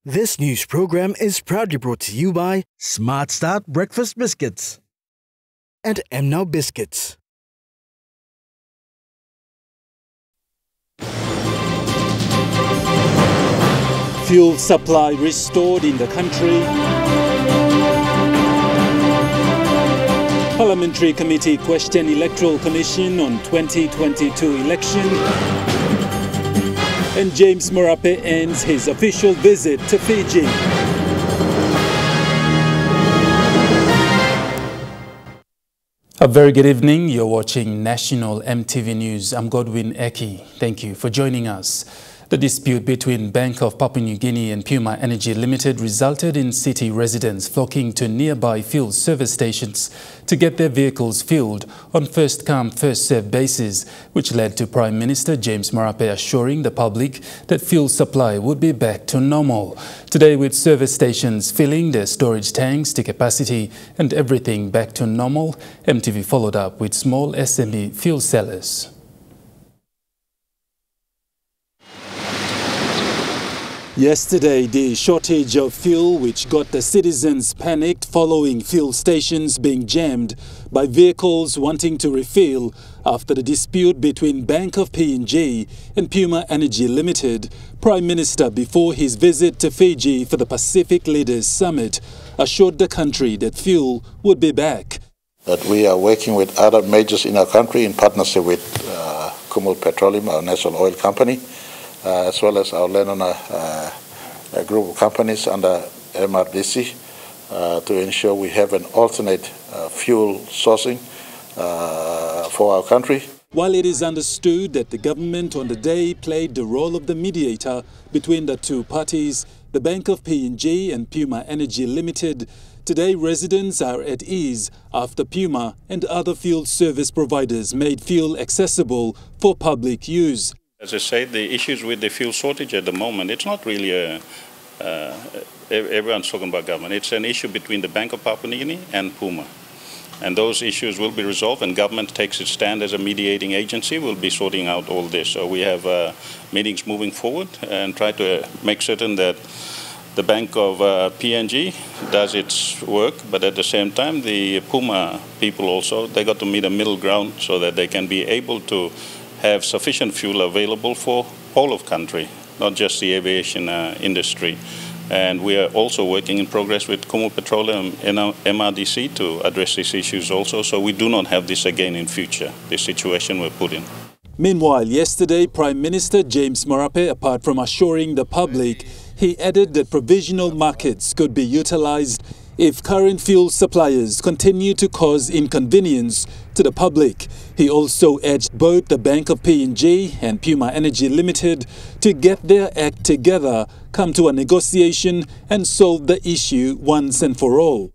This news program is proudly brought to you by Smart Start Breakfast Biscuits and Now Biscuits. Fuel supply restored in the country. Parliamentary Committee question Electoral Commission on 2022 election. And James Marape ends his official visit to Fiji. A very good evening. You're watching National EMTV News. I'm Godwin Eki. Thank you for joining us. The dispute between Bank of Papua New Guinea and Puma Energy Limited resulted in city residents flocking to nearby fuel service stations to get their vehicles fueled on first-come, first-served basis, which led to Prime Minister James Marape assuring the public that fuel supply would be back to normal. Today, with service stations filling their storage tanks to capacity and everything back to normal, EMTV followed up with small SME fuel sellers. Yesterday, the shortage of fuel, which got the citizens panicked following fuel stations being jammed by vehicles wanting to refill after the dispute between Bank of PNG and Puma Energy Limited. Prime Minister, before his visit to Fiji for the Pacific Leaders Summit, assured the country that fuel would be back. That we are working with other majors in our country in partnership with Kumul Petroleum, our national oil company, as well as our landowner group of companies under MRDC to ensure we have an alternate fuel sourcing for our country. While it is understood that the government on the day played the role of the mediator between the two parties, the Bank of PNG and Puma Energy Limited, today residents are at ease after Puma and other fuel service providers made fuel accessible for public use. As I said, the issues with the fuel shortage at the moment, it's not really everyone's talking about government. It's an issue between the Bank of Papua New Guinea and Puma. And those issues will be resolved, and government takes its stand as a mediating agency. We'll be sorting out all this. So we have meetings moving forward and try to make certain that the Bank of PNG does its work, but at the same time, the Puma people also, they got to meet a middle ground so that they can be able to have sufficient fuel available for whole of country, not just the aviation industry. And we are also working in progress with Kumul Petroleum and MRDC to address these issues also, so we do not have this again in future, the situation we're put in. Meanwhile, yesterday, Prime Minister James Marape, apart from assuring the public, he added that provisional markets could be utilized if current fuel suppliers continue to cause inconvenience to the public. He also urged both the Bank of PNG and Puma Energy Limited to get their act together, come to a negotiation and solve the issue once and for all.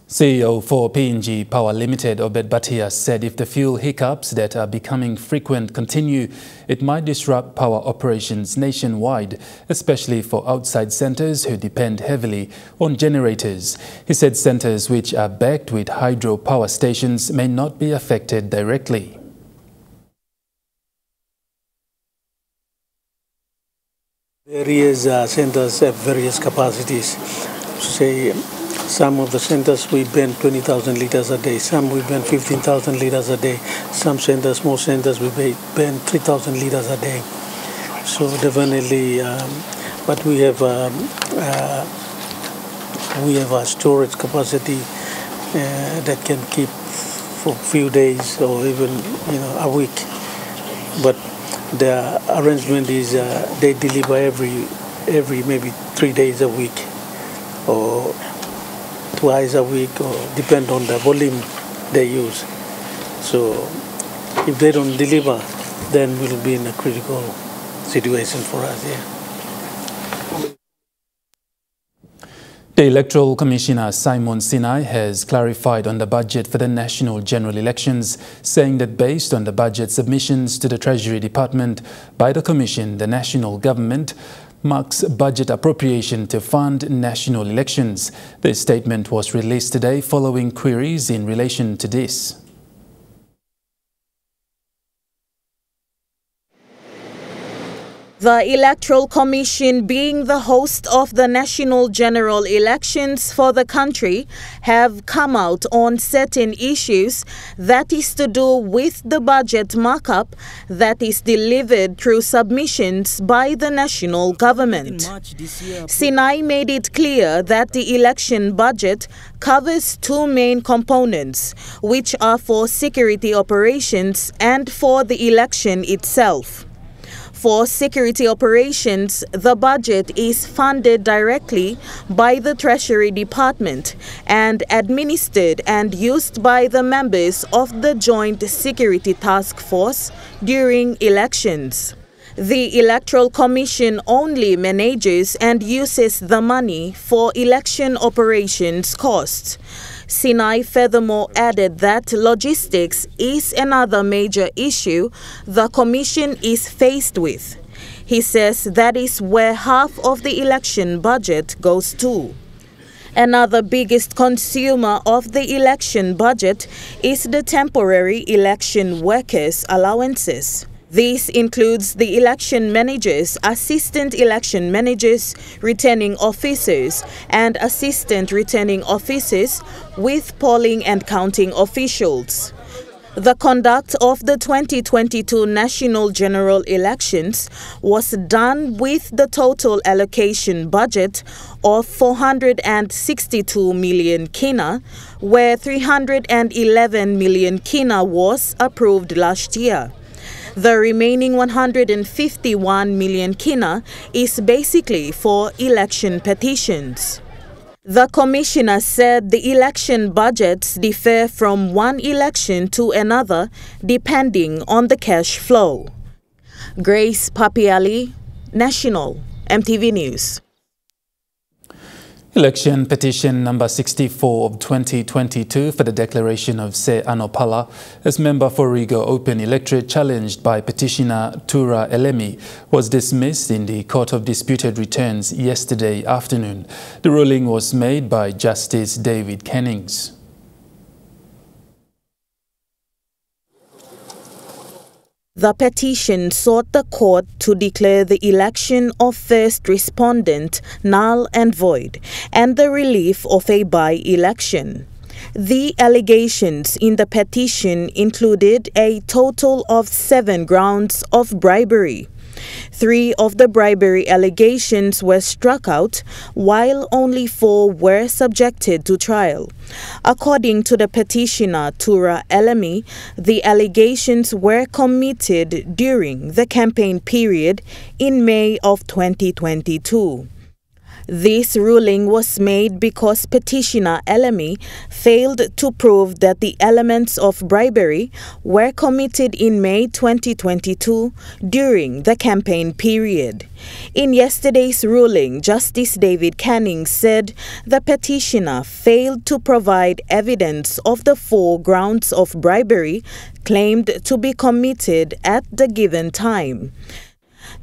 CEO for PNG Power Limited, Obed Bhatia, said if the fuel hiccups that are becoming frequent continue, it might disrupt power operations nationwide, especially for outside centres who depend heavily on generators. He said centres which are backed with hydro power stations may not be affected directly. Various centres have various capacities. Say, some of the centres we burn 20,000 litres a day, some we burn 15,000 litres a day, some centres, most centres we burn 3,000 litres a day. So definitely, but we have a storage capacity that can keep for a few days or even a week. But the arrangement is they deliver every maybe 3 days a week or twice a week, or depend on the volume they use. So if they don't deliver, then we'll be in a critical situation for us here. The Electoral Commissioner Simon Sinai has clarified on the budget for the national general elections, saying that based on the budget submissions to the Treasury Department by the Commission, the national government marks budget appropriation to fund national elections. The statement was released today following queries in relation to this. The Electoral Commission, being the host of the national general elections for the country, have come out on certain issues that is to do with the budget markup that is delivered through submissions by the national government. Sinai made it clear that the election budget covers two main components, which are for security operations and for the election itself. For security operations, the budget is funded directly by the Treasury Department and administered and used by the members of the Joint Security Task Force during elections. The Electoral Commission only manages and uses the money for election operations costs. Sinai furthermore added that logistics is another major issue the Commission is faced with. He says that is where half of the election budget goes to. Another biggest consumer of the election budget is the temporary election workers' allowances. This includes the election managers, assistant election managers, returning officers, and assistant returning officers with polling and counting officials. The conduct of the 2022 national general elections was done with the total allocation budget of 462 million kina, where 311 million kina was approved last year. The remaining 151 million kina is basically for election petitions. The commissioner said the election budgets differ from one election to another depending on the cash flow. Grace Papiali, National EMTV News. Election petition number 64 of 2022 for the declaration of Se Anopala as member for Rigo Open Electorate challenged by petitioner Tura Elemi was dismissed in the Court of Disputed Returns yesterday afternoon. The ruling was made by Justice David Kennings. The petition sought the court to declare the election of first respondent null and void and the relief of a by-election. The allegations in the petition included a total of 7 grounds of bribery. 3 of the bribery allegations were struck out, while only 4 were subjected to trial. According to the petitioner Tura Elemi, the allegations were committed during the campaign period in May of 2022. This ruling was made because petitioner Elemi failed to prove that the elements of bribery were committed in May 2022 during the campaign period. In yesterday's ruling, Justice David Canning said the petitioner failed to provide evidence of the 4 grounds of bribery claimed to be committed at the given time.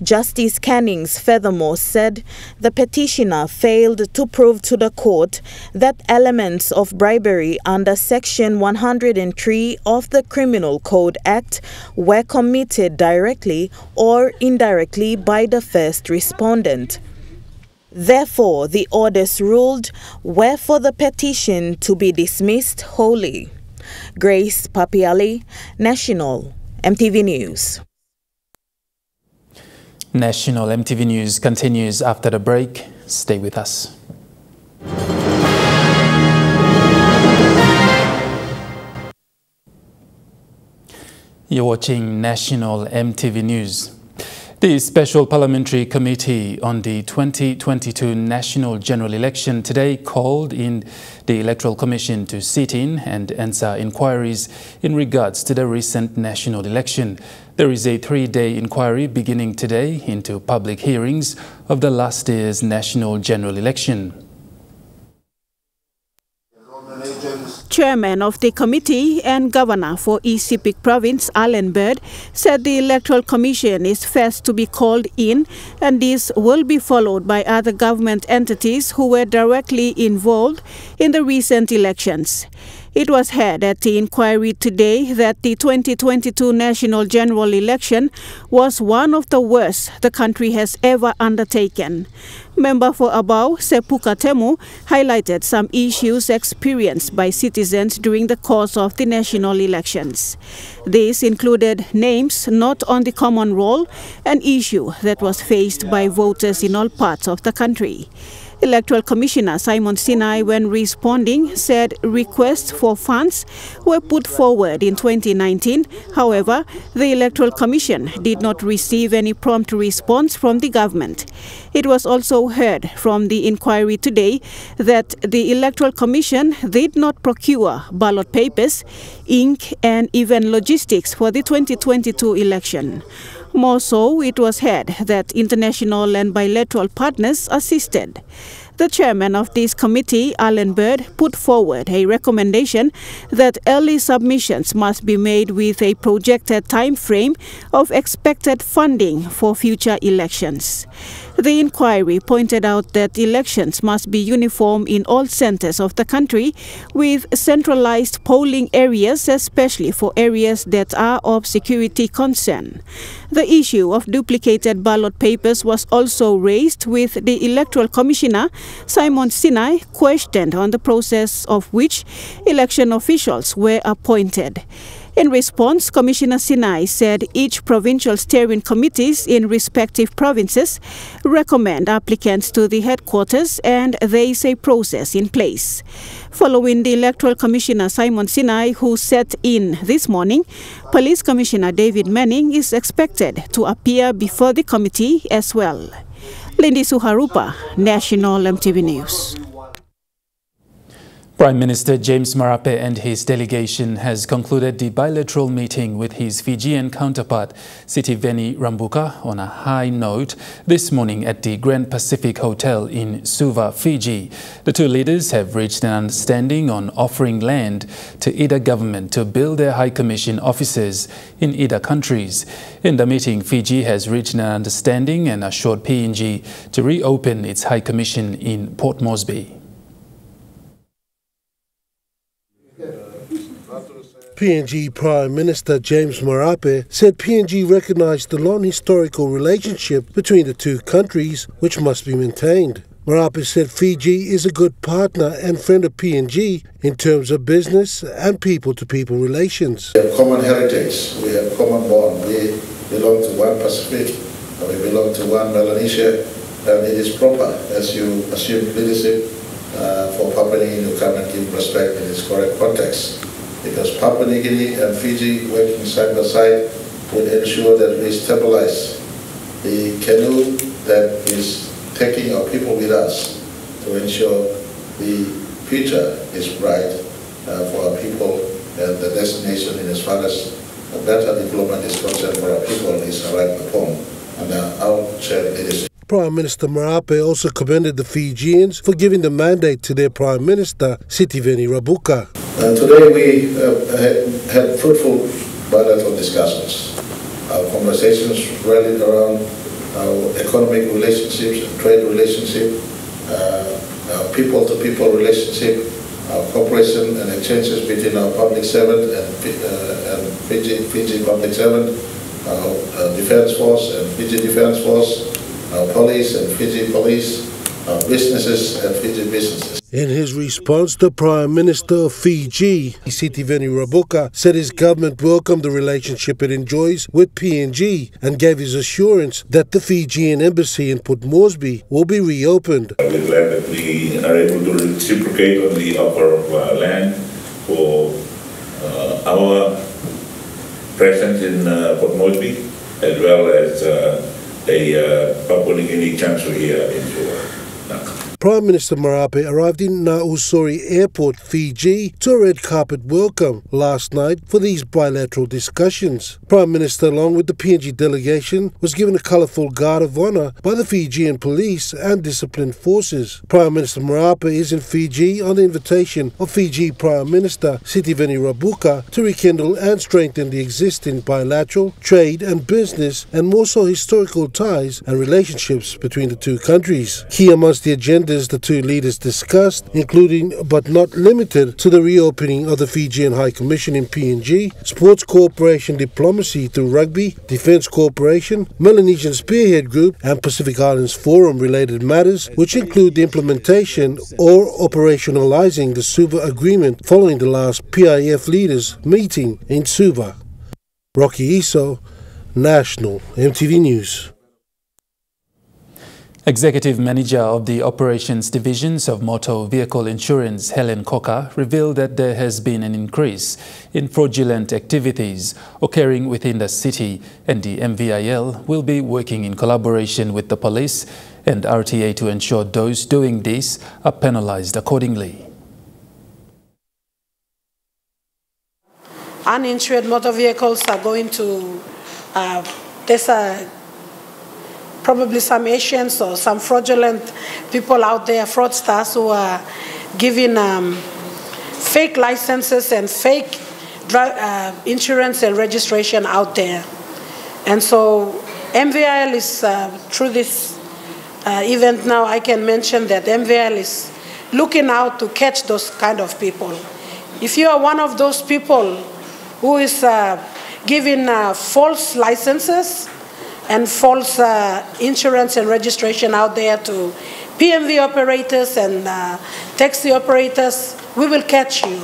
Justice Cannings furthermore said the petitioner failed to prove to the court that elements of bribery under Section 103 of the Criminal Code Act were committed directly or indirectly by the first respondent. Therefore, the orders ruled were for the petition to be dismissed wholly. Grace Papiali, National EMTV News. National EMTV News continues after the break. Stay with us. You're watching National EMTV News. The Special Parliamentary Committee on the 2022 National General Election today called in the Electoral Commission to sit in and answer inquiries in regards to the recent national election. There is a 3-day inquiry beginning today into public hearings of the last year's national general election. Chairman of the committee and Governor for East Sepik Province, Alan Bird, said the Electoral Commission is first to be called in, and this will be followed by other government entities who were directly involved in the recent elections. It was heard at the inquiry today that the 2022 national general election was one of the worst the country has ever undertaken. Member for Abau, Sepuka Temu, highlighted some issues experienced by citizens during the course of the national elections. These included names not on the common roll, an issue that was faced by voters in all parts of the country. Electoral Commissioner Simon Sinai, when responding, said requests for funds were put forward in 2019. However, the Electoral Commission did not receive any prompt response from the government. It was also heard from the inquiry today that the Electoral Commission did not procure ballot papers, ink, and even logistics for the 2022 election. More so, it was heard that international and bilateral partners assisted. The chairman of this committee, Alan Bird, put forward a recommendation that early submissions must be made with a projected time frame of expected funding for future elections. The inquiry pointed out that elections must be uniform in all centers of the country, with centralized polling areas, especially for areas that are of security concern. The issue of duplicated ballot papers was also raised, with the Electoral Commissioner, Simon Sinai, questioned on the process of which election officials were appointed. In response, Commissioner Sinai said each provincial steering committees in respective provinces recommend applicants to the headquarters, and there is a process in place. Following the Electoral Commissioner Simon Sinai, who sat in this morning, Police Commissioner David Manning is expected to appear before the committee as well. Lindy Suharupa, National EMTV News. Prime Minister James Marape and his delegation has concluded the bilateral meeting with his Fijian counterpart, Sitiveni Rabuka, on a high note this morning at the Grand Pacific Hotel in Suva, Fiji. The two leaders have reached an understanding on offering land to either government to build their High Commission offices in either countries. In the meeting, Fiji has reached an understanding and assured PNG to reopen its High Commission in Port Moresby. PNG Prime Minister James Marape said PNG recognised the long historical relationship between the two countries, which must be maintained. Marape said Fiji is a good partner and friend of PNG in terms of business and people-to-people relations. We have common heritage, we have common bond, we belong to one Pacific, we belong to one Melanesia, and it is proper, as you assume leadership, for Papua New Guinea to come and give respect in its correct context. Because Papua New Guinea and Fiji working side by side would ensure that we stabilize the canoe that is taking our people with us to ensure the future is bright for our people, and the destination in as far as a better development is concerned for our people is arrived upon under our shared leadership. Prime Minister Marape also commended the Fijians for giving the mandate to their Prime Minister, Sitiveni Rabuka. Today we had fruitful bilateral discussions. Our conversations rallied around our economic relationships and trade relationship, our people-to-people relationship, our cooperation and exchanges between our public servant and Fiji public servant, our defense force and Fiji defense force, our police and Fiji police, our businesses and Fiji businesses. In his response, the Prime Minister of Fiji, Sitiveni Rabuka, said his government welcomed the relationship it enjoys with PNG and gave his assurance that the Fijian embassy in Port Moresby will be reopened. We're glad that we are able to reciprocate on the offer of land for our presence in Port Moresby, as well as a Papua New Guinea chancellor here in Suva. Prime Minister Marape arrived in Nausori Airport, Fiji, to a red carpet welcome last night for these bilateral discussions. Prime Minister, along with the PNG delegation, was given a colourful guard of honour by the Fijian police and disciplined forces. Prime Minister Marape is in Fiji on the invitation of Fiji Prime Minister Sitiveni Rabuka to rekindle and strengthen the existing bilateral, trade and business and more so historical ties and relationships between the two countries. Key amongst the agendas matters the two leaders discussed, including but not limited to the reopening of the Fijian High Commission in PNG, sports cooperation diplomacy through rugby, defence cooperation, Melanesian Spearhead Group and Pacific Islands Forum related matters, which include the implementation or operationalising the Suva agreement following the last PIF leaders meeting in Suva. Rocky Iso, National EMTV News. Executive Manager of the Operations Divisions of Motor Vehicle Insurance, Helen Cocker, revealed that there has been an increase in fraudulent activities occurring within the city, and the MVIL will be working in collaboration with the police and RTA to ensure those doing this are penalized accordingly. Uninsured motor vehicles are going to, there's probably some Asians or some fraudulent people out there, fraudsters, who are giving fake licenses and fake insurance and registration out there. And so MVIL is, through this event now, I can mention that MVIL is looking out to catch those kind of people. If you are one of those people who is giving false licenses and false insurance and registration out there to PMV operators and taxi operators, we will catch you.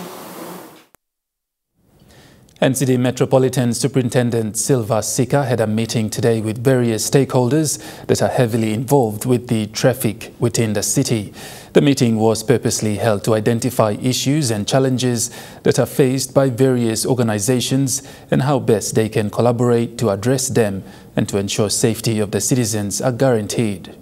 NCD Metropolitan Superintendent Silva Sika had a meeting today with various stakeholders that are heavily involved with the traffic within the city. The meeting was purposely held to identify issues and challenges that are faced by various organizations and how best they can collaborate to address them and to ensure safety of the citizens are guaranteed.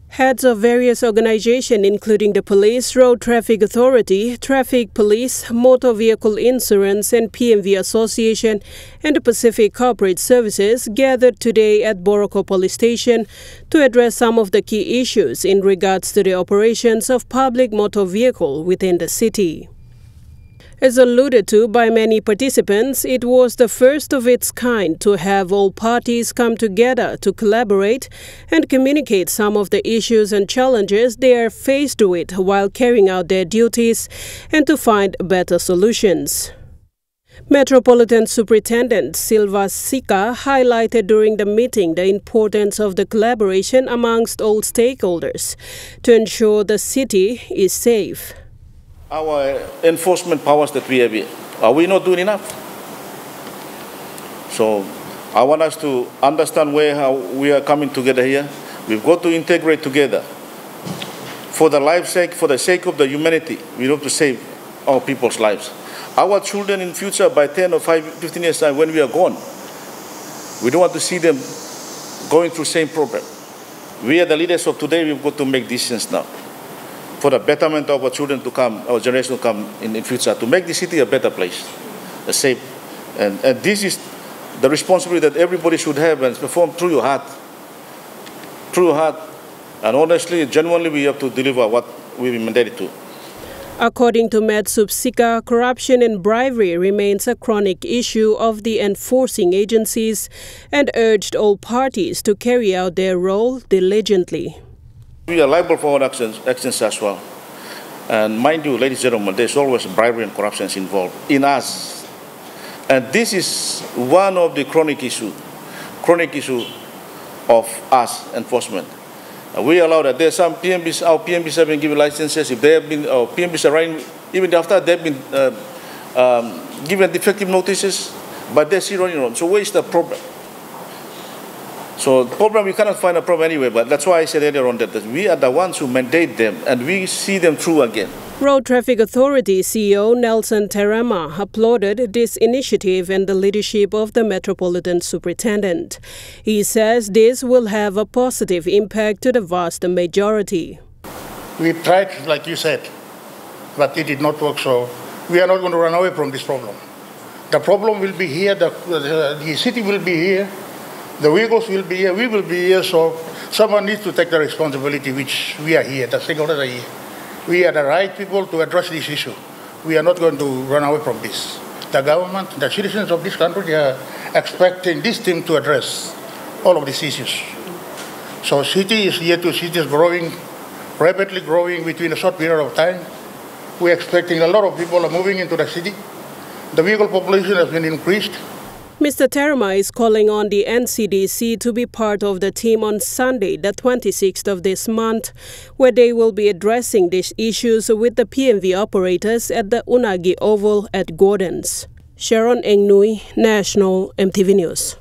Heads of various organizations, including the Police, Road Traffic Authority, Traffic Police, Motor Vehicle Insurance and PMV Association and the Pacific Corporate Services, gathered today at Boroko Police Station to address some of the key issues in regards to the operations of public motor vehicle within the city. As alluded to by many participants, it was the first of its kind to have all parties come together to collaborate and communicate some of the issues and challenges they are faced with while carrying out their duties and to find better solutions. Metropolitan Superintendent Silva Sika highlighted during the meeting the importance of the collaboration amongst all stakeholders to ensure the city is safe. Our enforcement powers that we have, are we not doing enough? So I want us to understand how we are coming together here. We've got to integrate together. For the life's sake, for the sake of the humanity, we have to save our people's lives. Our children in future, by 10 or 15 years time, when we are gone, we don't want to see them going through the same problem. We are the leaders of today, we've got to make decisions now for the betterment of our children to come, our generation to come in the future, to make the city a better place, a safe. And this is the responsibility that everybody should have and perform through your heart. Through your heart. And honestly, genuinely, we have to deliver what we've been mandated to. According to Medsup Sika, corruption and bribery remains a chronic issue of the enforcing agencies and urged all parties to carry out their role diligently. We are liable for our actions as well. And mind you, ladies and gentlemen, there's always bribery and corruption involved in us. And this is one of the chronic issue of us enforcement. We allow that. There's some PMBs, our PMBs have been given licenses. If they have been, our PMBs are running, even after they've been given defective notices, but they're still running on. So where is the problem? So the problem, we cannot find a problem anyway, but that's why I said earlier on that we are the ones who mandate them and we see them through again. Road Traffic Authority CEO Nelson Terama applauded this initiative and the leadership of the Metropolitan Superintendent. He says this will have a positive impact to the vast majority. We tried, like you said, but it did not work, so we are not going to run away from this problem. The problem will be here, the city will be here, the vehicles will be here, we will be here, so someone needs to take the responsibility, which we are here, the stakeholders are here. We are the right people to address this issue. We are not going to run away from this. The government, the citizens of this country are expecting this team to address all of these issues. So city is growing, rapidly growing within a short period of time. We're expecting a lot of people are moving into the city. The vehicle population has been increased. Mr. Terma is calling on the NCDC to be part of the team on Sunday, the 26th of this month, where they will be addressing these issues with the PMV operators at the Unagi Oval at Gordon's. Sharon Engnui, National MTV News.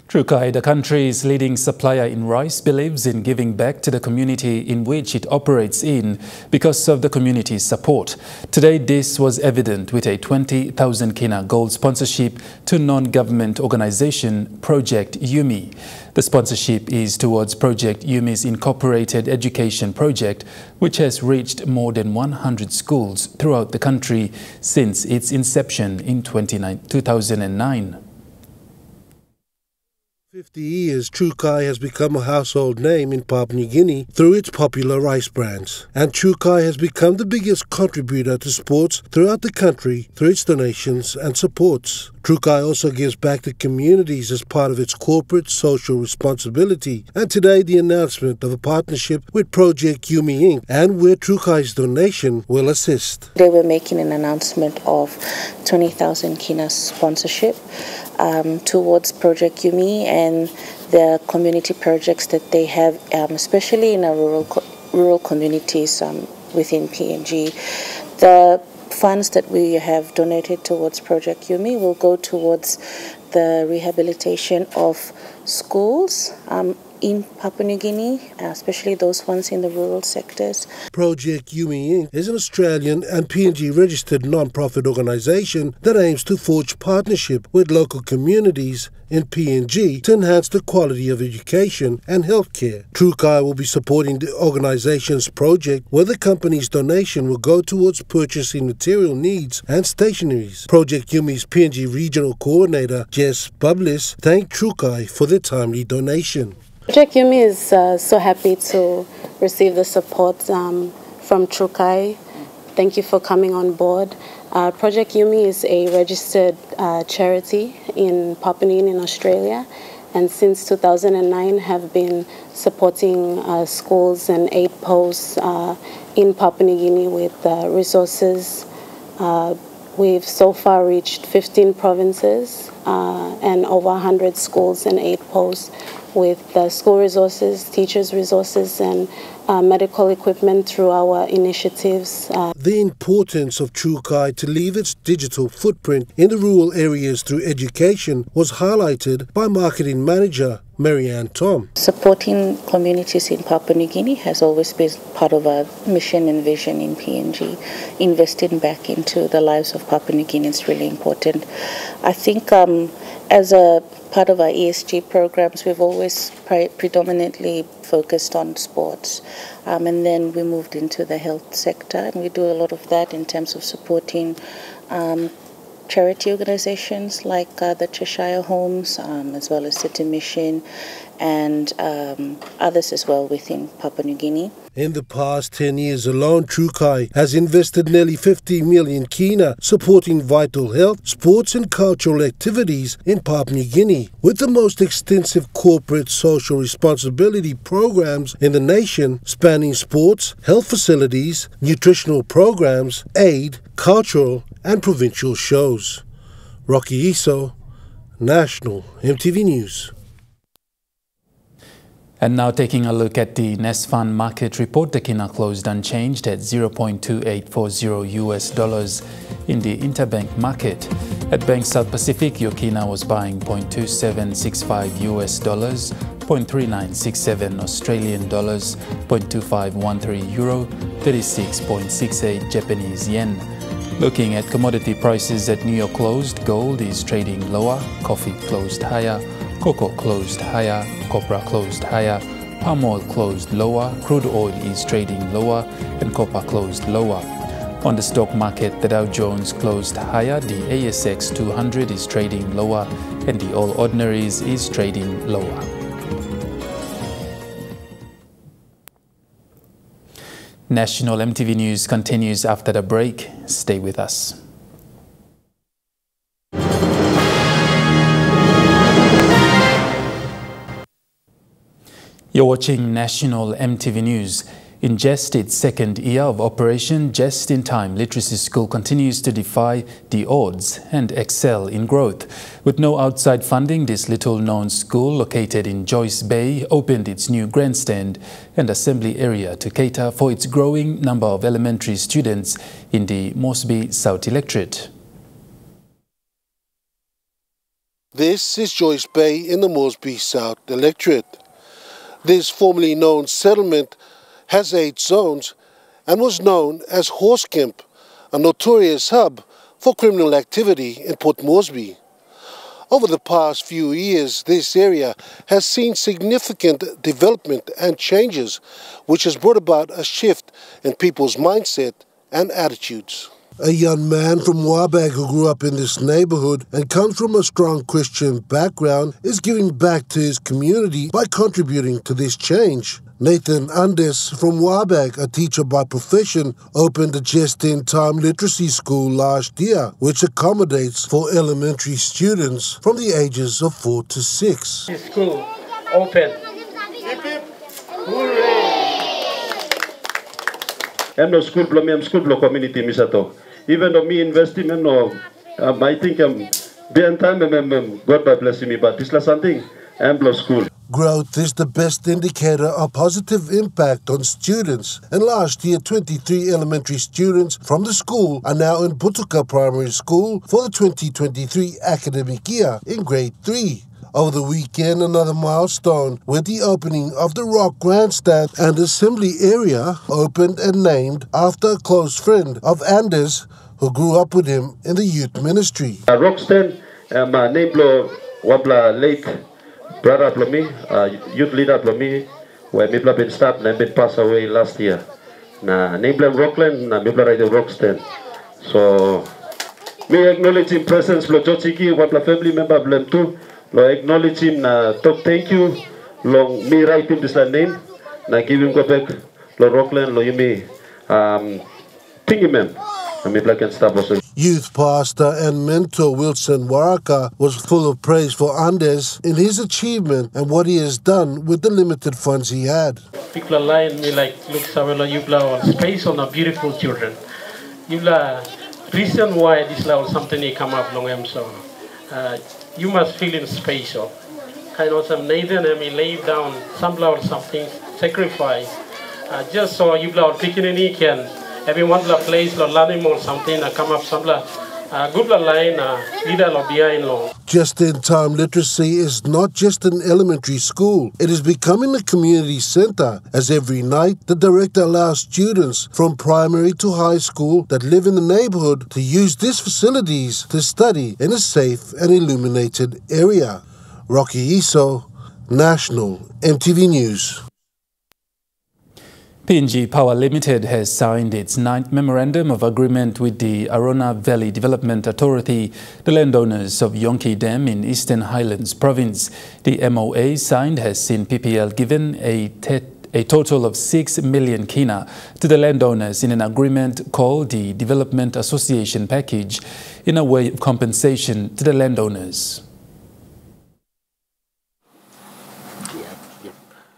Trukai, the country's leading supplier in rice, believes in giving back to the community in which it operates in because of the community's support. Today, this was evident with a 20,000 kina gold sponsorship to non-government organization Project Yumi. The sponsorship is towards Project Yumi's Incorporated Education Project, which has reached more than 100 schools throughout the country since its inception in 2009. 50 years, Trukai has become a household name in Papua New Guinea through its popular rice brands. And Trukai has become the biggest contributor to sports throughout the country through its donations and supports. Trukai also gives back to communities as part of its corporate social responsibility. And today, the announcement of a partnership with Project Yumi Inc. and where Trukai's donation will assist. They were making an announcement of 20,000 kina sponsorship towards Project Yumi and the community projects that they have, especially in our rural communities within PNG. The funds that we have donated towards Project Yumi will go towards the rehabilitation of schools in Papua New Guinea, especially those ones in the rural sectors. Project Yumi Inc. is an Australian and PNG-registered non-profit organisation that aims to forge partnership with local communities in PNG to enhance the quality of education and healthcare. Trukai will be supporting the organisation's project, where the company's donation will go towards purchasing material needs and stationaries. Project Yumi's PNG Regional Coordinator, Jess Bublis, thanked Trukai for their timely donation. Project Yumi is so happy to receive the support from Trukai. Thank you for coming on board. Project Yumi is a registered charity in Papua New Guinea in Australia, and since 2009 have been supporting schools and aid posts in Papua New Guinea with resources. We've so far reached 15 provinces and over 100 schools and aid posts with school resources, teachers' resources, and medical equipment through our initiatives. The importance of Trukai to leave its digital footprint in the rural areas through education was highlighted by marketing manager Marianne Tom. Supporting communities in Papua New Guinea has always been part of our mission and vision in PNG. Investing back into the lives of Papua New Guinea is really important. I think as a part of our ESG programs, we've always predominantly focused on sports. And then we moved into the health sector, and we do a lot of that in terms of supporting charity organizations like the Cheshire Homes, as well as City Mission, and others as well within Papua New Guinea. In the past 10 years alone, Trukai has invested nearly 50 million kina supporting vital health, sports and cultural activities in Papua New Guinea, with the most extensive corporate social responsibility programs in the nation spanning sports, health facilities, nutritional programs, aid, cultural and provincial shows. Rocky Iso, National MTV News. And now taking a look at the NESFund market report, the kina closed unchanged at $0.2840 US in the interbank market. At Bank South Pacific, your kina was buying $0.2765 US, $0.3967 Australian dollars, $0.2513 euro, 36.68 Japanese yen. Looking at commodity prices at New York closed, gold is trading lower, coffee closed higher, cocoa closed higher, copra closed higher, palm oil closed lower, crude oil is trading lower, and copper closed lower. On the stock market, the Dow Jones closed higher, the ASX 200 is trading lower, and the All Ordinaries is trading lower. National MTV News continues after the break. Stay with us. You're watching National MTV News. In just its second year of operation, Just in Time Literacy School continues to defy the odds and excel in growth. With no outside funding, this little-known school located in Joyce Bay opened its new grandstand and assembly area to cater for its growing number of elementary students in the Mosby South Electorate. This is Joyce Bay in the Mosby South Electorate. This formerly known settlement has 8 zones and was known as Horse Camp, a notorious hub for criminal activity in Port Moresby. Over the past few years, this area has seen significant development and changes, which has brought about a shift in people's mindset and attitudes. A young man from Wabag who grew up in this neighborhood and comes from a strong Christian background is giving back to his community by contributing to this change. Nathan Andes from Wabag, a teacher by profession, opened the Just-in-Time Literacy School last year, which accommodates for elementary students from the ages of 4 to 6. This school open. I'm no school blow, I'm school blow community misato. Even though me investing, I think I'm being time, God by blessing me, but this is something I'm blow school. Growth is the best indicator of positive impact on students, and last year 23 elementary students from the school are now in Butuka Primary School for the 2023 academic year in grade 3. Over the weekend, another milestone with the opening of the Rock Grandstand and Assembly area opened and named after a close friend of Anders who grew up with him in the youth ministry. Rock stand, name blow wabla late brother for me, youth leader for me, where me been stabbed and been passed away last year. Na name blow Rockland, na me bla the Rock stand. So me acknowledge him presence blow Jochiki, wabla family member blame too. Lo acknowledge him, na talk thank you. Long me write him this name, na give him go back. Lo Rockland, lo you me thank him, man. Me black and stuff also. Youth pastor and mentor Wilson Waraka was full of praise for Andes in his achievement and what he has done with the limited funds he had. People line me like, look, Samuel, you blow space on our beautiful children. You la reason why this level something they come up long so. You must feel in space. So. Kind of some Nathan and me lay down some level something, sacrifice. Just so you blow picking any can. Everyone place or learning or something come up some good line leader or behind law. Just-in-time literacy is not just an elementary school. It is becoming a community center, as every night the director allows students from primary to high school that live in the neighborhood to use these facilities to study in a safe and illuminated area. Rocky Iso, National MTV News. PNG Power Limited has signed its 9th Memorandum of Agreement with the Arona Valley Development Authority, the landowners of Yonki Dam in Eastern Highlands Province. The MOA signed has seen PPL given a total of 6 million kina to the landowners in an agreement called the Development Association Package in a way of compensation to the landowners.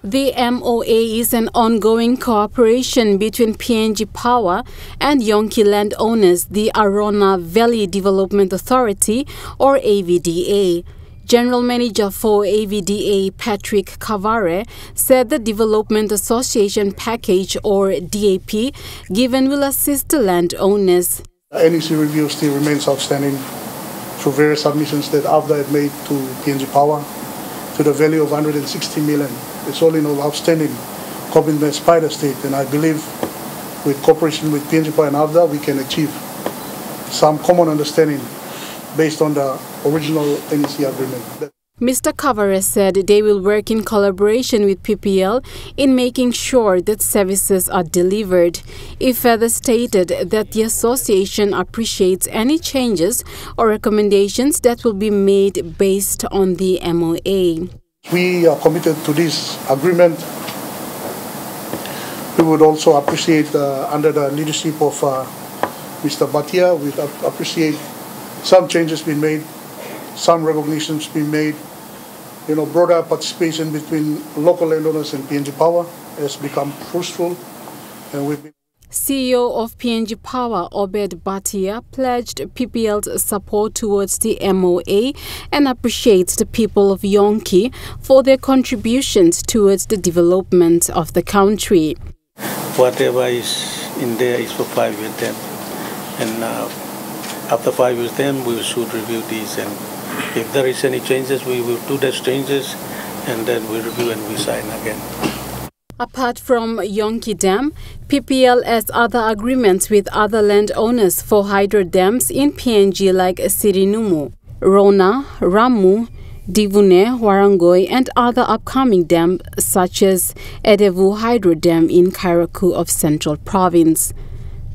The MOA is an ongoing cooperation between PNG Power and Yonki landowners, the Arona Valley Development Authority, or AVDA. General Manager for AVDA, Patrick Cavare, said the Development Association Package, or DAP, given will assist the landowners. NEC review still remains outstanding through various submissions that AVDA had made to PNG Power to the value of 160 million. It's all in all outstanding commitments by the state, and I believe with cooperation with PNG Power and AVDA we can achieve some common understanding based on the original NEC agreement. Mr. Cavare said they will work in collaboration with PPL in making sure that services are delivered. He further stated that the association appreciates any changes or recommendations that will be made based on the MOA. We are committed to this agreement. We would also appreciate, under the leadership of Mr. Bhatia, we appreciate some changes being made, some recognitions being made, broader participation between local landowners and PNG Power has become fruitful, and we've been CEO of PNG Power, Obed Bhatia, pledged PPL's support towards the MOA and appreciates the people of Yonki for their contributions towards the development of the country. Whatever is in there is for 5 years term, and after 5 years term we should review these, and if there is any changes we will do those changes, and then we review and we sign again. Apart from Yonki Dam, PPL has other agreements with other landowners for hydro dams in PNG like Sirinumu, Rona, Ramu, Divune, Warangoi and other upcoming dams such as Edevu Hydro Dam in Kairaku of Central Province.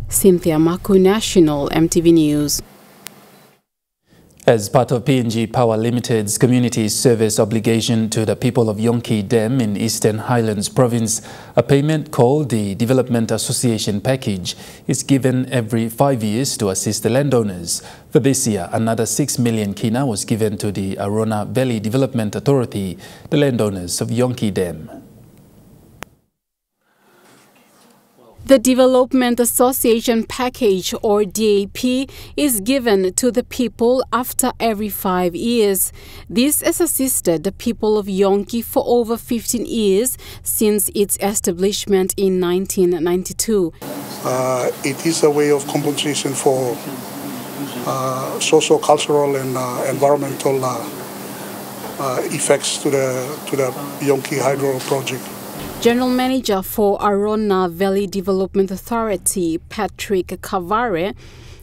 Cynthia Maku, National EMTV News. As part of PNG Power Limited's community service obligation to the people of Yonki Dam in Eastern Highlands Province, a payment called the Development Association Package is given every 5 years to assist the landowners. For this year, another 6 million kina was given to the Arona Valley Development Authority, the landowners of Yonki Dam. The Development Association Package, or DAP, is given to the people after every 5 years. This has assisted the people of Yonki for over 15 years since its establishment in 1992. It is a way of compensation for socio-cultural and environmental effects to the Yonki Hydro project. General Manager for Arona Valley Development Authority, Patrick Kavare,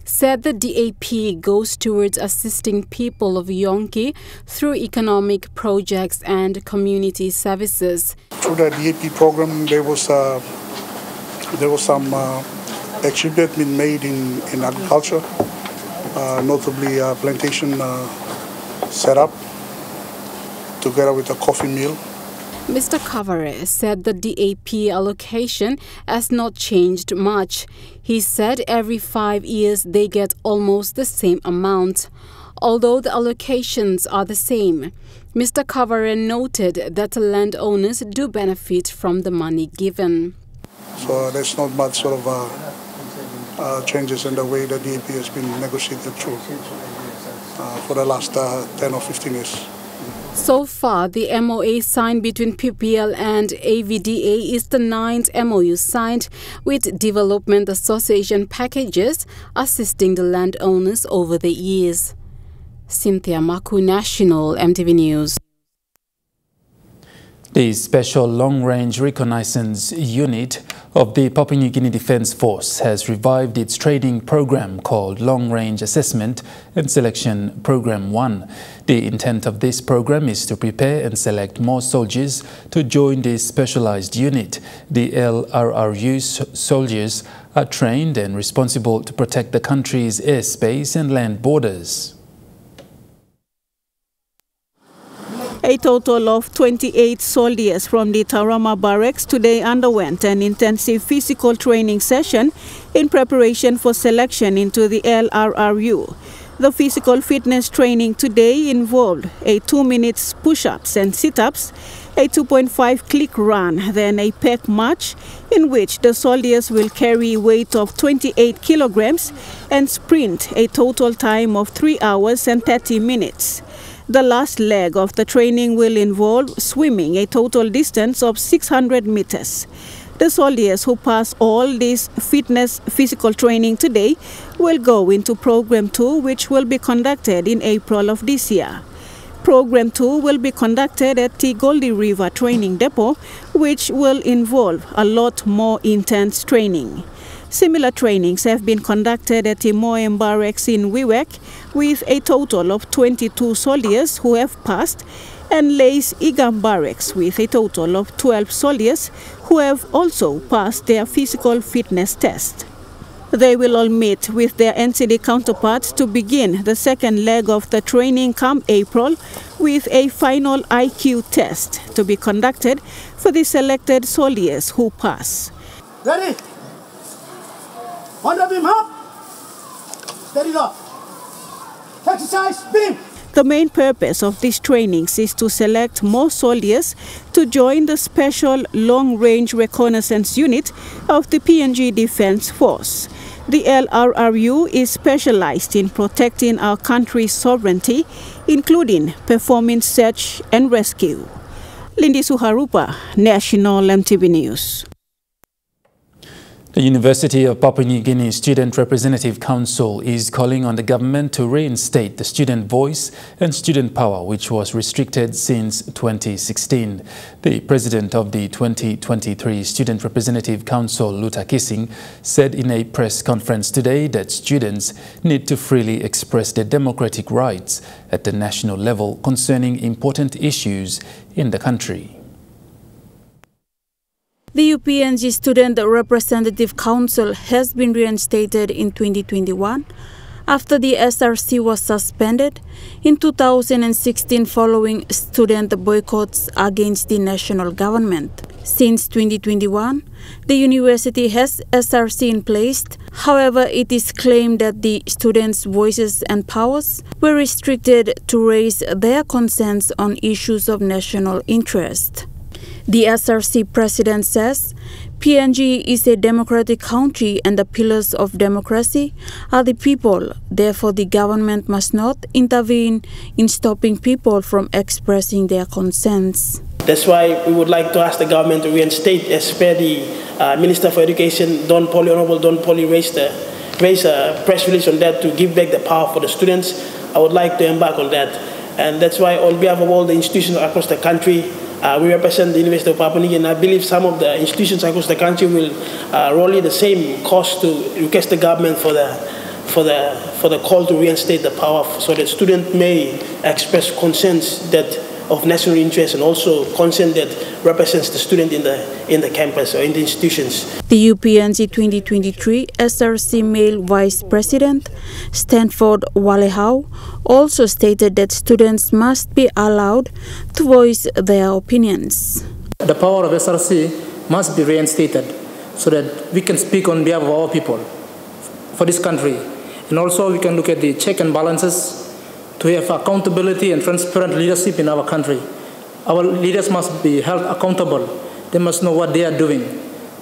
said the DAP goes towards assisting people of Yonki through economic projects and community services. Through the DAP program, there was some achievement been made in agriculture, notably plantation set up together with a coffee mill. Mr. Kavare said the DAP allocation has not changed much. He said every 5 years they get almost the same amount. Although the allocations are the same, Mr. Kavare noted that the landowners do benefit from the money given. So there's not much sort of changes in the way the DAP has been negotiated through for the last 10 or 15 years. So far, the MOA signed between PPL and AVDA is the 9th MOU signed with Development Association packages assisting the landowners over the years. Cynthia Maku, National EMTV News. The Special Long-Range Reconnaissance Unit of the Papua New Guinea Defence Force has revived its training program called Long-Range Assessment and Selection Program 1. The intent of this program is to prepare and select more soldiers to join this specialized unit. The LRRU soldiers are trained and responsible to protect the country's airspace and land borders. A total of 28 soldiers from the Tarama Barracks today underwent an intensive physical training session in preparation for selection into the LRRU. The physical fitness training today involved a 2-minute push-ups and sit-ups, a 2.5 click run, then a pec march in which the soldiers will carry a weight of 28 kilograms and sprint a total time of 3 hours and 30 minutes. The last leg of the training will involve swimming a total distance of 600 meters. The soldiers who pass all this fitness physical training today will go into Program 2, which will be conducted in April of this year. Program 2 will be conducted at the Goldie River Training Depot, which will involve a lot more intense training. Similar trainings have been conducted at the Moem Barracks in Wewak with a total of 22 soldiers who have passed, and Lays Igam Barracks with a total of 12 soldiers who have also passed their physical fitness test. They will all meet with their NCD counterparts to begin the second leg of the training come April with a final IQ test to be conducted for the selected soldiers who pass. Ready? On the beam, up. Steady up. Exercise, beam. The main purpose of these trainings is to select more soldiers to join the Special Long-Range Reconnaissance Unit of the PNG Defence Force. The LRRU is specialized in protecting our country's sovereignty, including performing search and rescue. Lindy Suharupa, National MTV News. The University of Papua New Guinea Student Representative Council is calling on the government to reinstate the student voice and student power, which was restricted since 2016. The president of the 2023 Student Representative Council, Luta Kissing, said in a press conference today that students need to freely express their democratic rights at the national level concerning important issues in the country. The UPNG Student Representative Council has been reinstated in 2021 after the SRC was suspended in 2016 following student boycotts against the national government. Since 2021, the university has SRC in place. However, it is claimed that the students' voices and powers were restricted to raise their concerns on issues of national interest. The SRC president says PNG is a democratic country and the pillars of democracy are the people. Therefore, the government must not intervene in stopping people from expressing their concerns. That's why we would like to ask the government to reinstate, as per the Minister for Education, Honorable Don Polly raised a press release on that to give back the power for the students. I would like to embark on that. And that's why on behalf of all the institutions across the country, we represent the University of Papua New Guinea, and I believe some of the institutions across the country will roll the same cost to request the government for the call to reinstate the power, so that students may express concerns that of national interest and also concern that represents the student in the campus or in the institutions. The UPNG 2023 SRC male vice president, Stanford Walehau, also stated that students must be allowed to voice their opinions. The power of SRC must be reinstated so that we can speak on behalf of our people for this country. And also we can look at the check and balances to have accountability and transparent leadership in our country. Our leaders must be held accountable. They must know what they are doing.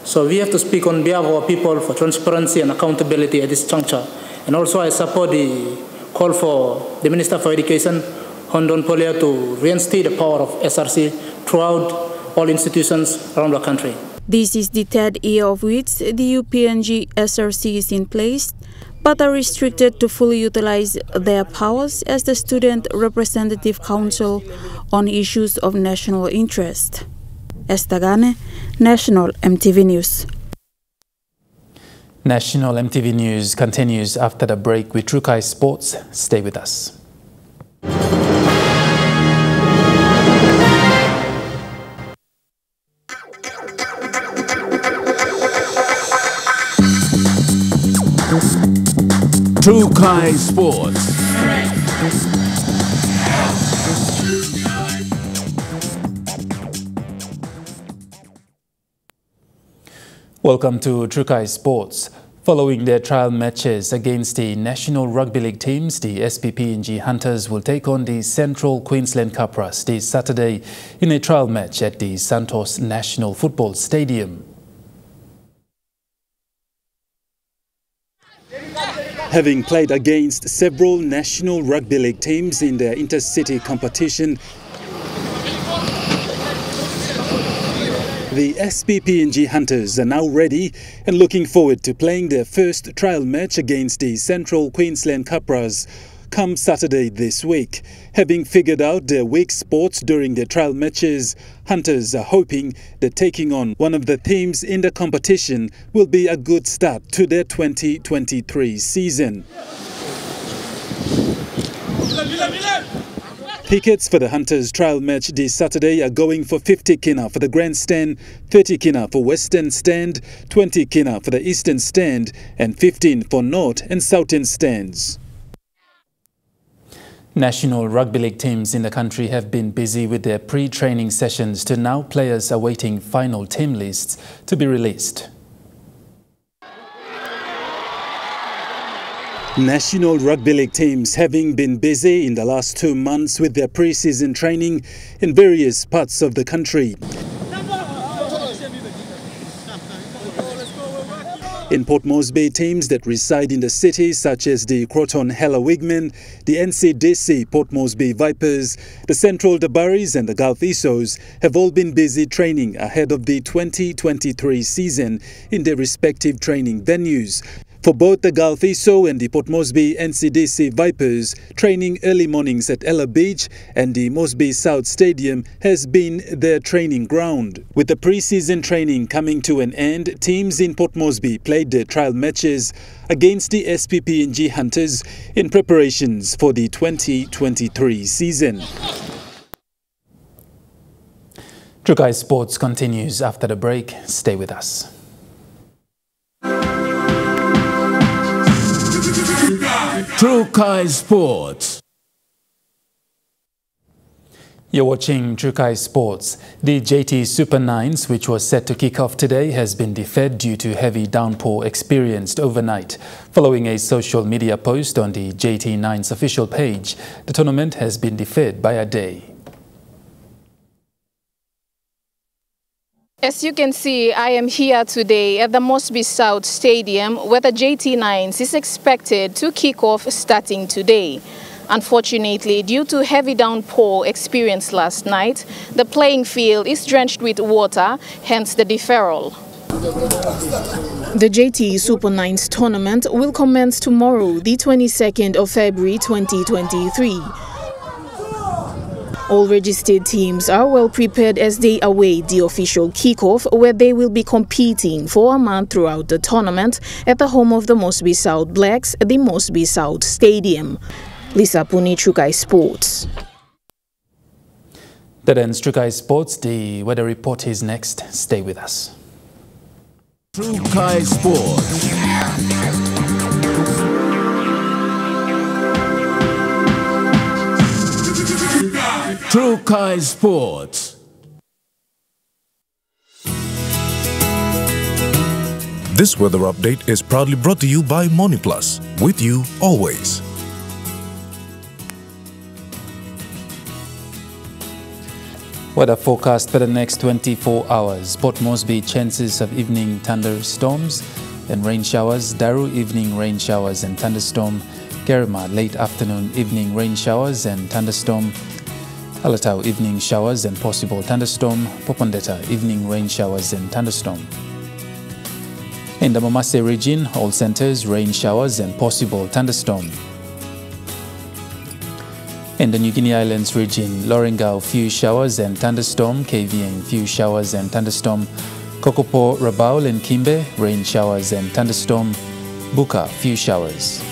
So we have to speak on behalf of our people for transparency and accountability at this juncture. And also I support the call for the Minister for Education, Hondon Polia, to reinstate the power of SRC throughout all institutions around the country. This is the third year of which the UPNG SRC is in place, but are restricted to fully utilize their powers as the Student Representative Council on issues of national interest. Estagane, National MTV News. National MTV News continues after the break with Trukai Sports. Stay with us. Trukai Sports. Welcome to Trukai Sports. Following their trial matches against the National Rugby League teams, the SPPNG Hunters will take on the Central Queensland Capras this Saturday in a trial match at the Santos National Football Stadium. Having played against several National Rugby League teams in their intercity competition, the SPPNG Hunters are now ready and looking forward to playing their first trial match against the Central Queensland Capras come Saturday this week. Having figured out their weak spots during their trial matches, Hunters are hoping that taking on one of the teams in the competition will be a good start to their 2023 season. Tickets for the Hunters trial match this Saturday are going for 50 kina for the Grandstand, 30 kina for Western Stand, 20 kina for the Eastern Stand and 15 for North and Southern Stands. National Rugby League teams in the country have been busy with their pre-training sessions to now players awaiting final team lists to be released. National Rugby League teams having been busy in the last 2 months with their pre-season training in various parts of the country. In Port Moresby, teams that reside in the city such as the Croton Hella Wigmen, the NCDC Port Moresby Vipers, the Central Dabaris and the Gulf Isos have all been busy training ahead of the 2023 season in their respective training venues. For both the Gulf Iso and the Port Moresby NCDC Vipers, training early mornings at Ella Beach and the Moresby South Stadium has been their training ground. With the pre-season training coming to an end, teams in Port Moresby played their trial matches against the SPPNG Hunters in preparations for the 2023 season. Trukai Sports continues after the break. Stay with us. Trukai Sports. You're watching Trukai Sports. The JT Super Nines, which was set to kick off today, has been deferred due to heavy downpour experienced overnight. Following a social media post on the JT Nines official page, the tournament has been deferred by a day. As you can see, I am here today at the Moresby South Stadium where the JT Nines is expected to kick off starting today. Unfortunately, due to heavy downpour experienced last night, the playing field is drenched with water, hence the deferral. The JT Super Nines tournament will commence tomorrow, the 22nd of February 2023. All registered teams are well prepared as they await the official kickoff, where they will be competing for a month throughout the tournament at the home of the Moresby South Blacks, the Moresby South Stadium. Lisa Puni, Trukai Sports. That ends Trukai Sports. The weather report is next. Stay with us. Trukai Sports. Trukai Sports. This weather update is proudly brought to you by MoneyPlus, with you always. Weather forecast for the next 24 hours. Port Moresby, chances of evening thunderstorms and rain showers. Daru, evening rain showers and thunderstorm. Kerema, late afternoon evening rain showers and thunderstorm. Alatau, evening showers and possible thunderstorm. Popondetta, evening rain showers and thunderstorm. In the Mamase region, all centers, rain showers and possible thunderstorm. In the New Guinea Islands region, Lorengau, few showers and thunderstorm. KVN, few showers and thunderstorm. Kokopo, Rabaul and Kimbe, rain showers and thunderstorm. Buka, few showers.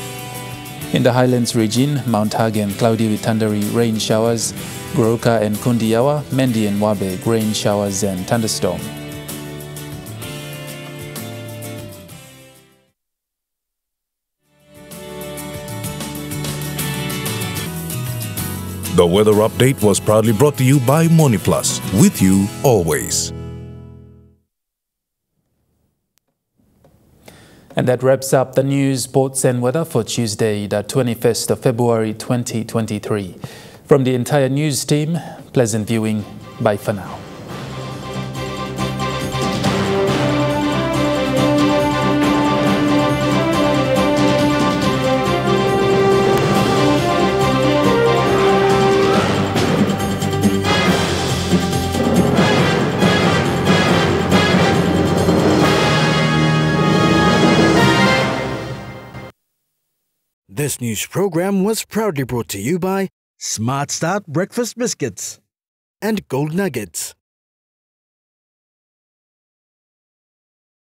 In the Highlands region, Mount Hagen, cloudy with thundery rain showers. Goroka and Kundiawa, Mendi and Wabe, rain showers and thunderstorm. The weather update was proudly brought to you by MoneyPlus, with you always. And that wraps up the news, sports and weather for Tuesday, the 21st of February 2023. From the entire news team, pleasant viewing. Bye for now. This news program was proudly brought to you by Smart Start Breakfast Biscuits and Gold Nuggets.